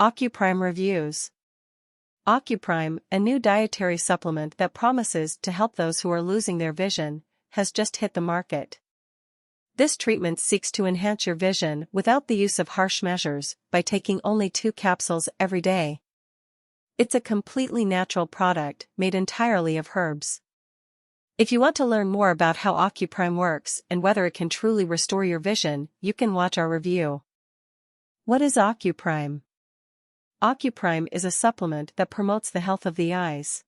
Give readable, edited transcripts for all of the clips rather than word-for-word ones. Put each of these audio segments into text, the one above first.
Ocuprime Reviews. Ocuprime, a new dietary supplement that promises to help those who are losing their vision, has just hit the market. This treatment seeks to enhance your vision without the use of harsh measures by taking only 2 capsules every day. It's a completely natural product made entirely of herbs. If you want to learn more about how Ocuprime works and whether it can truly restore your vision, you can watch our review. What is Ocuprime? Ocuprime is a supplement that promotes the health of the eyes.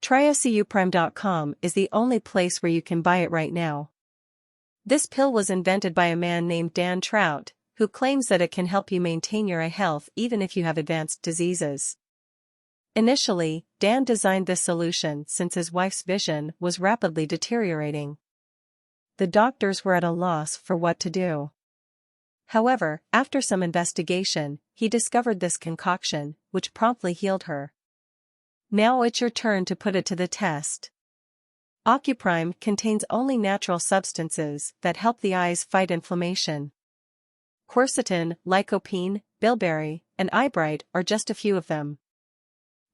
TryOcuprime.com is the only place where you can buy it right now. This pill was invented by a man named Dan Trout, who claims that it can help you maintain your eye health even if you have advanced diseases. Initially, Dan designed this solution since his wife's vision was rapidly deteriorating. The doctors were at a loss for what to do. However, after some investigation, he discovered this concoction, which promptly healed her. Now it's your turn to put it to the test. Ocuprime contains only natural substances that help the eyes fight inflammation. Quercetin, lycopene, bilberry, and eyebright are just a few of them.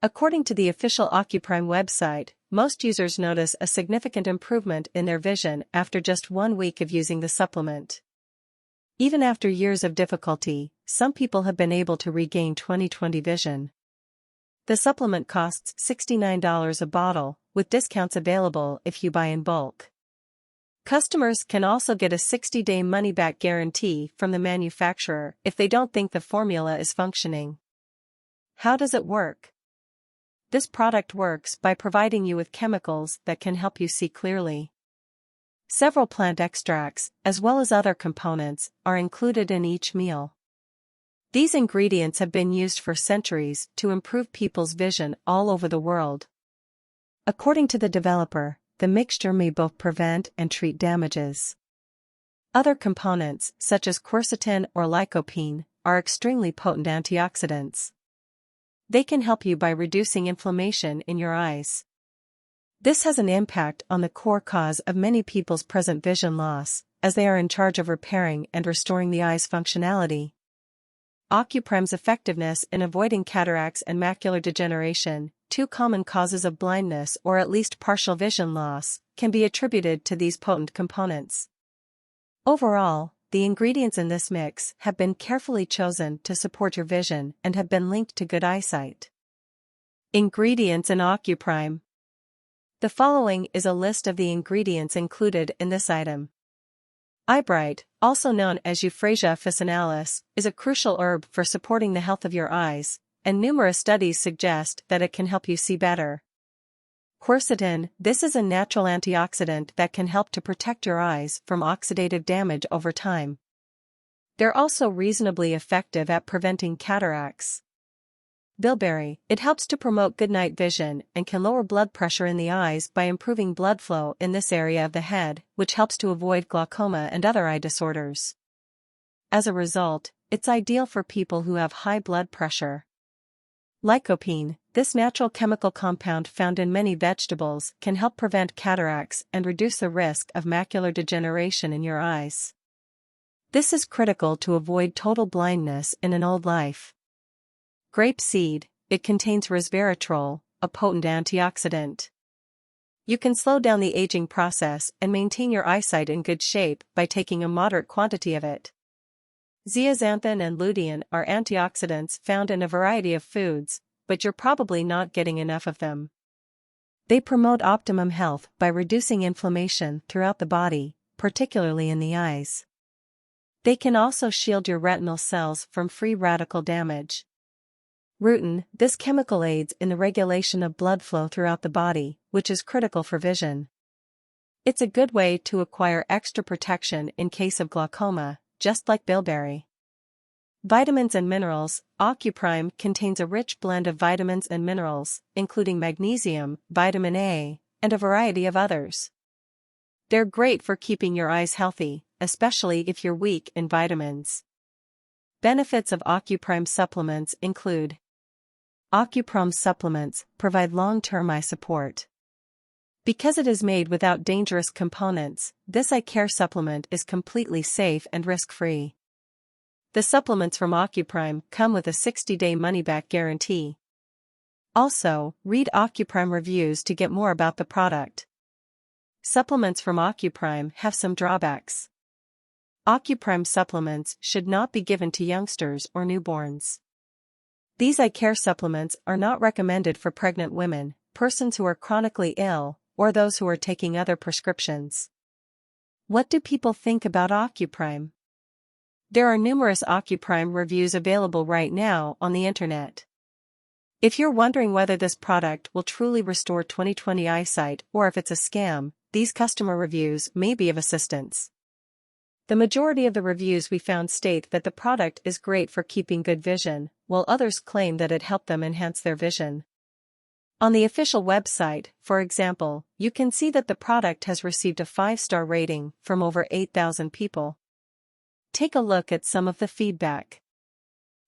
According to the official Ocuprime website, most users notice a significant improvement in their vision after just 1 week of using the supplement. Even after years of difficulty, some people have been able to regain 20/20 vision. The supplement costs $69 a bottle, with discounts available if you buy in bulk. Customers can also get a 60-day money-back guarantee from the manufacturer if they don't think the formula is functioning. How does it work? This product works by providing you with chemicals that can help you see clearly. Several plant extracts, as well as other components, are included in each meal. These ingredients have been used for centuries to improve people's vision all over the world. According to the developer, the mixture may both prevent and treat damages. Other components, such as quercetin or lycopene, are extremely potent antioxidants. They can help you by reducing inflammation in your eyes. This has an impact on the core cause of many people's present vision loss, as they are in charge of repairing and restoring the eye's functionality. Ocuprime's effectiveness in avoiding cataracts and macular degeneration, 2 common causes of blindness or at least partial vision loss, can be attributed to these potent components. Overall, the ingredients in this mix have been carefully chosen to support your vision and have been linked to good eyesight. Ingredients in Ocuprime. The following is a list of the ingredients included in this item. Eyebright, also known as Euphrasia officinalis, is a crucial herb for supporting the health of your eyes, and numerous studies suggest that it can help you see better. Quercetin, this is a natural antioxidant that can help to protect your eyes from oxidative damage over time. They're also reasonably effective at preventing cataracts. Bilberry, it helps to promote good night vision and can lower blood pressure in the eyes by improving blood flow in this area of the head, which helps to avoid glaucoma and other eye disorders. As a result, it's ideal for people who have high blood pressure. Lycopene, this natural chemical compound found in many vegetables, can help prevent cataracts and reduce the risk of macular degeneration in your eyes. This is critical to avoid total blindness in an old life. Grapeseed, it contains resveratrol, a potent antioxidant. You can slow down the aging process and maintain your eyesight in good shape by taking a moderate quantity of it. Zeaxanthin and lutein are antioxidants found in a variety of foods, but you're probably not getting enough of them. They promote optimum health by reducing inflammation throughout the body, particularly in the eyes. They can also shield your retinal cells from free radical damage. Rutin, this chemical aids in the regulation of blood flow throughout the body, which is critical for vision. It's a good way to acquire extra protection in case of glaucoma, just like bilberry. Vitamins and minerals, Ocuprime contains a rich blend of vitamins and minerals, including magnesium, vitamin A, and a variety of others. They're great for keeping your eyes healthy, especially if you're weak in vitamins. Benefits of Ocuprime supplements include: Ocuprime supplements provide long-term eye support. Because it is made without dangerous components, this eye care supplement is completely safe and risk-free. The supplements from Ocuprime come with a 60-day money-back guarantee. Also, read Ocuprime reviews to get more about the product. Supplements from Ocuprime have some drawbacks. Ocuprime supplements should not be given to youngsters or newborns. These eye care supplements are not recommended for pregnant women, persons who are chronically ill, or those who are taking other prescriptions. What do people think about Ocuprime? There are numerous Ocuprime reviews available right now on the internet. If you're wondering whether this product will truly restore 20/20 eyesight or if it's a scam, these customer reviews may be of assistance. The majority of the reviews we found state that the product is great for keeping good vision, while others claim that it helped them enhance their vision. On the official website, for example, you can see that the product has received a 5-star rating from over 8,000 people. Take a look at some of the feedback.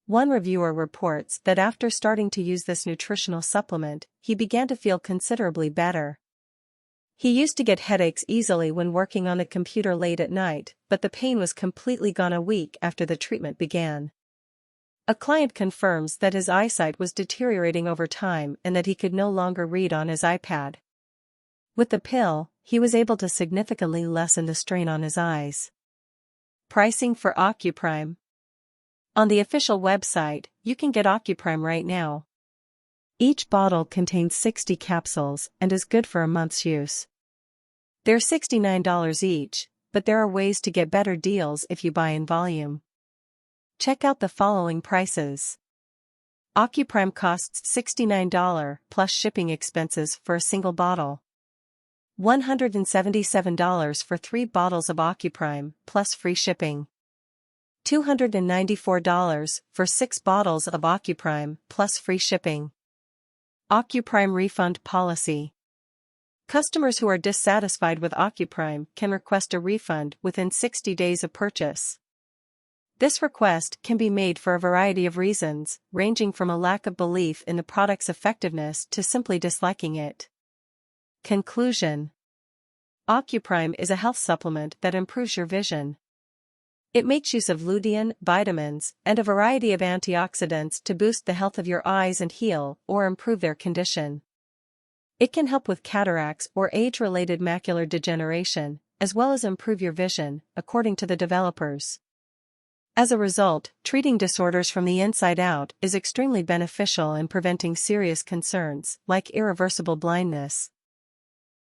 One reviewer reports that after starting to use this nutritional supplement, he began to feel considerably better. He used to get headaches easily when working on the computer late at night, but the pain was completely gone a week after the treatment began. A client confirms that his eyesight was deteriorating over time and that he could no longer read on his iPad. With the pill, he was able to significantly lessen the strain on his eyes. Pricing for Ocuprime. On the official website, you can get Ocuprime right now. Each bottle contains 60 capsules and is good for a month's use. They're $69 each, but there are ways to get better deals if you buy in volume. Check out the following prices. Ocuprime costs $69 plus shipping expenses for a single bottle. $177 for 3 bottles of Ocuprime plus free shipping. $294 for 6 bottles of Ocuprime plus free shipping. Ocuprime refund policy. Customers who are dissatisfied with Ocuprime can request a refund within 60 days of purchase. This request can be made for a variety of reasons, ranging from a lack of belief in the product's effectiveness to simply disliking it. Conclusion. Ocuprime is a health supplement that improves your vision. It makes use of lutein, vitamins, and a variety of antioxidants to boost the health of your eyes and heal or improve their condition. It can help with cataracts or age-related macular degeneration, as well as improve your vision, according to the developers. As a result, treating disorders from the inside out is extremely beneficial in preventing serious concerns like irreversible blindness.